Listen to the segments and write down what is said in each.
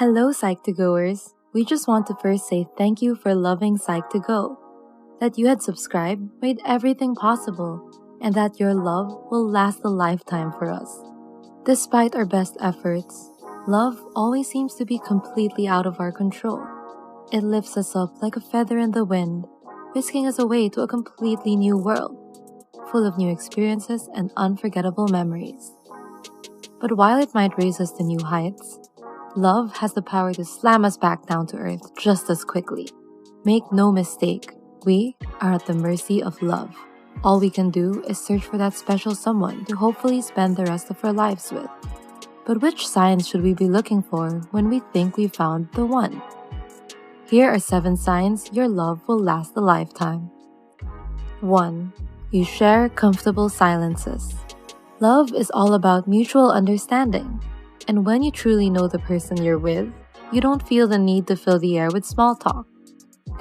Hello, Psych2Goers. We just want to first say thank you for loving Psych2Go. That you had subscribed made everything possible, and that your love will last a lifetime for us. Despite our best efforts, love always seems to be completely out of our control. It lifts us up like a feather in the wind, whisking us away to a completely new world, full of new experiences and unforgettable memories. But while it might raise us to new heights, love has the power to slam us back down to earth just as quickly. Make no mistake, we are at the mercy of love. All we can do is search for that special someone to hopefully spend the rest of our lives with. But which signs should we be looking for when we think we found the one? Here are 7 signs your love will last a lifetime. 1. You share comfortable silences. Love is all about mutual understanding. And when you truly know the person you're with, you don't feel the need to fill the air with small talk.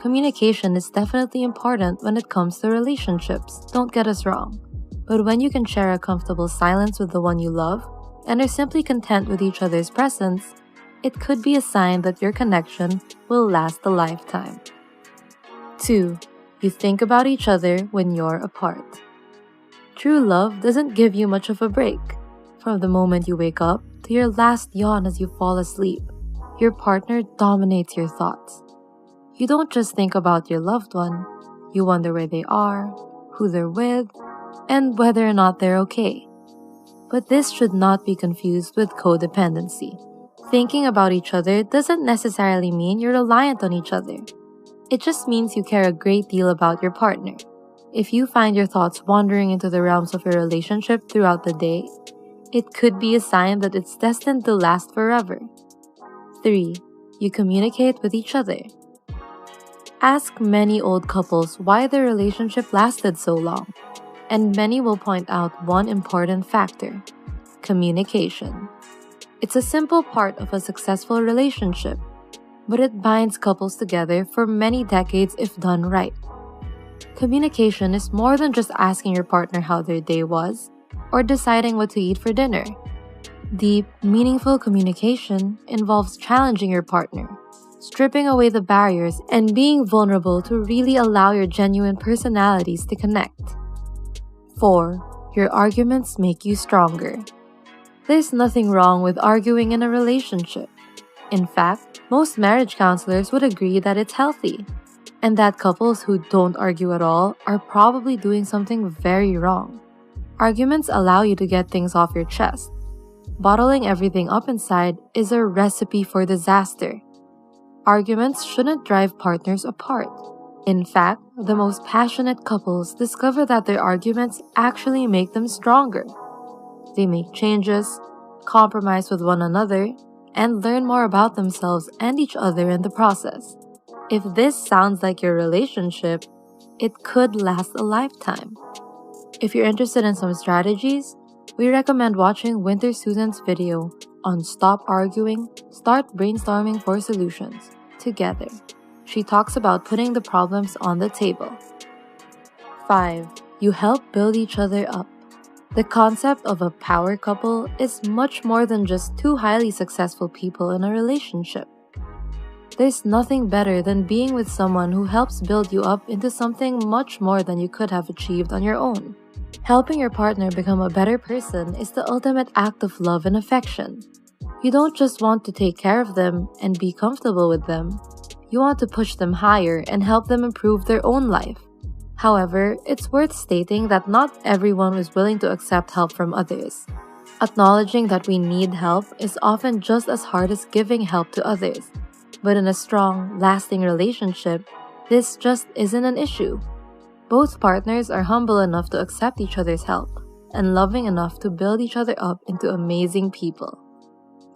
Communication is definitely important when it comes to relationships, don't get us wrong. But when you can share a comfortable silence with the one you love, and are simply content with each other's presence, it could be a sign that your connection will last a lifetime. 2. You think about each other when you're apart. True love doesn't give you much of a break. From the moment you wake up to your last yawn as you fall asleep, your partner dominates your thoughts. You don't just think about your loved one, you wonder where they are, who they're with, and whether or not they're okay. But this should not be confused with codependency. Thinking about each other doesn't necessarily mean you're reliant on each other. It just means you care a great deal about your partner. If you find your thoughts wandering into the realms of your relationship throughout the day, it could be a sign that it's destined to last forever. 3. You communicate with each other. Ask many old couples why their relationship lasted so long, and many will point out one important factor: communication. It's a simple part of a successful relationship, but it binds couples together for many decades if done right. Communication is more than just asking your partner how their day was, or deciding what to eat for dinner. Deep, meaningful communication involves challenging your partner, stripping away the barriers, and being vulnerable to really allow your genuine personalities to connect. 4. Your arguments make you stronger. There's nothing wrong with arguing in a relationship. In fact, most marriage counselors would agree that it's healthy, and that couples who don't argue at all are probably doing something very wrong. Arguments allow you to get things off your chest. Bottling everything up inside is a recipe for disaster. Arguments shouldn't drive partners apart. In fact, the most passionate couples discover that their arguments actually make them stronger. They make changes, compromise with one another, and learn more about themselves and each other in the process. If this sounds like your relationship, it could last a lifetime. If you're interested in some strategies, we recommend watching Winter Susan's video on Stop Arguing, Start Brainstorming for Solutions together. She talks about putting the problems on the table. 5. You help build each other up. The concept of a power couple is much more than just 2 highly successful people in a relationship. There's nothing better than being with someone who helps build you up into something much more than you could have achieved on your own. Helping your partner become a better person is the ultimate act of love and affection. You don't just want to take care of them and be comfortable with them. You want to push them higher and help them improve their own life. However, it's worth stating that not everyone is willing to accept help from others. Acknowledging that we need help is often just as hard as giving help to others. But in a strong, lasting relationship, this just isn't an issue. Both partners are humble enough to accept each other's help, and loving enough to build each other up into amazing people.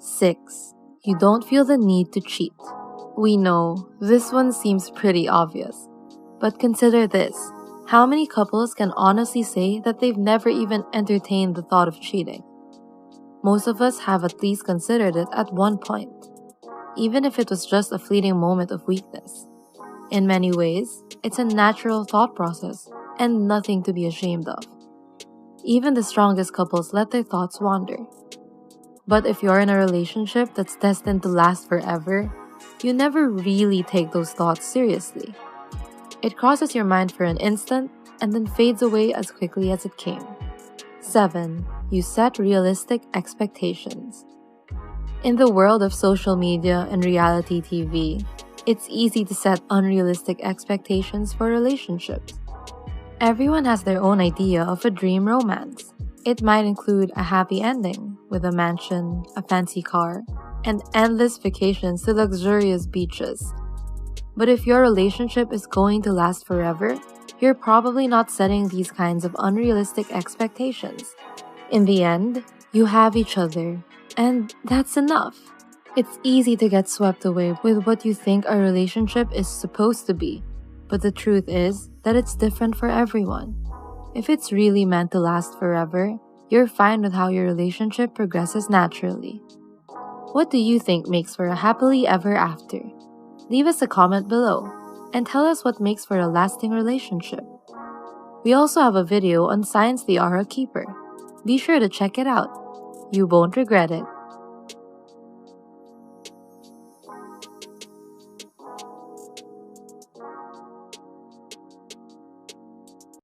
6. You don't feel the need to cheat. We know, this one seems pretty obvious. But consider this. How many couples can honestly say that they've never even entertained the thought of cheating? Most of us have at least considered it at one point, even if it was just a fleeting moment of weakness. In many ways, it's a natural thought process and nothing to be ashamed of. Even the strongest couples let their thoughts wander. But if you're in a relationship that's destined to last forever, you never really take those thoughts seriously. It crosses your mind for an instant and then fades away as quickly as it came. 7. You set realistic expectations. In the world of social media and reality TV, it's easy to set unrealistic expectations for relationships. Everyone has their own idea of a dream romance. It might include a happy ending with a mansion, a fancy car, and endless vacations to luxurious beaches. But if your relationship is going to last forever, you're probably not setting these kinds of unrealistic expectations. In the end, you have each other, and that's enough. It's easy to get swept away with what you think a relationship is supposed to be, but the truth is that it's different for everyone. If it's really meant to last forever, you're fine with how your relationship progresses naturally. What do you think makes for a happily ever after? Leave us a comment below and tell us what makes for a lasting relationship. We also have a video on Science the Aura Keeper. Be sure to check it out. You won't regret it.